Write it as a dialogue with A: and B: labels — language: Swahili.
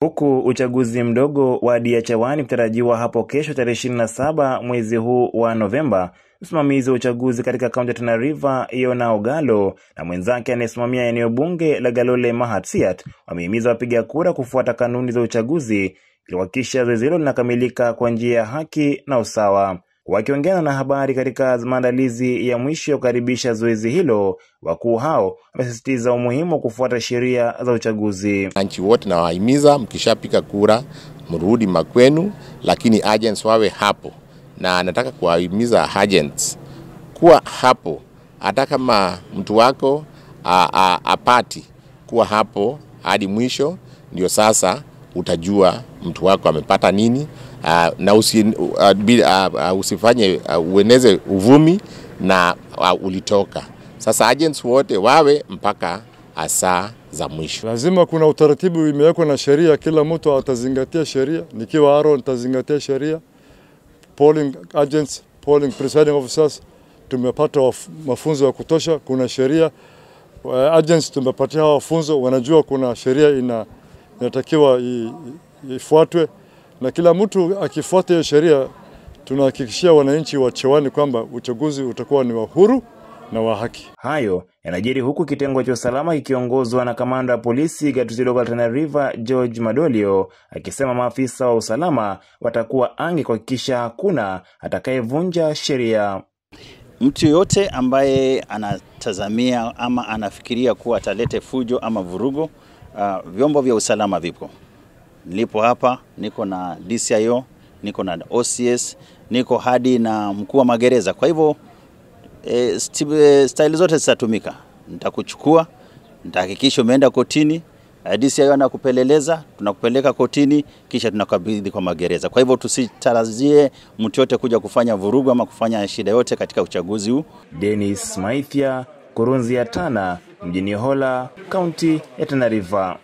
A: Huku uchaguzi mdogo wa Diachawani mtarajiwa hapo kesho tarehe 27 mwezi huu wa Novemba, msimamizi wa uchaguzi katika kaunti ya Tana River Yona Ogalo na mwenzake anayesimamia eneo bunge la Galole Mahat Siat wamehimiza wapiga kura kufuata kanuni za uchaguzi ili kuhakikisha zoezi hilo linakamilika kwa njia ya haki na usawa. Wakiongea na habari katika maandalizi ya mwisho ya kukaribisha zoezi hilo, wakuu hao wamesisitiza umuhimu wa kufuata sheria za uchaguzi.
B: Wananchi wote na wahimiza mkishapika kura mrudi makwenu, lakini agents wawe hapo, na nataka kuwahimiza agents kuwa hapo hata kama mtu wako apati kuwa hapo hadi mwisho, ndio sasa utajua mtu wako amepata nini. Na usifanye ueneze uvumi na ulitoka. Sasa agents wote wawe mpaka saa za mwisho.
C: Lazima kuna utaratibu imewekwa na sheria, kila mtu atazingatia sheria. Nikiwa Aaron nitazingatia sheria. Polling agents, polling presiding officers tumepata mafunzo ya kutosha, kuna sheria. Agents tumepatia mafunzo, wanajua kuna sheria inatakiwa ifuatwe. Na kila mtu akifuata hiyo sheria, tunahakikishia wananchi wa Chawani kwamba uchaguzi utakuwa ni wa huru na wa haki.
A: Hayo yanajiri huku kitengo cha usalama kikiongozwa na kamanda wa polisi Gatuzi Local Tana River George Madolio akisema maafisa wa usalama watakuwa ange kuhakikisha hakuna atakayevunja sheria.
D: Mtu yote ambaye anatazamia ama anafikiria kuwa atalete fujo ama vurugo, vyombo vya usalama vipo. Nilipo hapa, niko na DCIO, niko na OCS, niko hadi na mkuu wa magereza. Kwa hivyo style zote zitatumika. Nitakuchukua, nitahakikisha umeenda kotini, DCIO anakupeleleza, tunakupeleka kotini, kisha tunakabidhi kwa magereza. Kwa hivyo tusitarazie mtu yote kuja kufanya vurugu ama kufanya shida yote katika uchaguzi huu.
A: Dennis Maithia, Kurunzi ya Tana, mjini Hola, kaunti ya Tana River.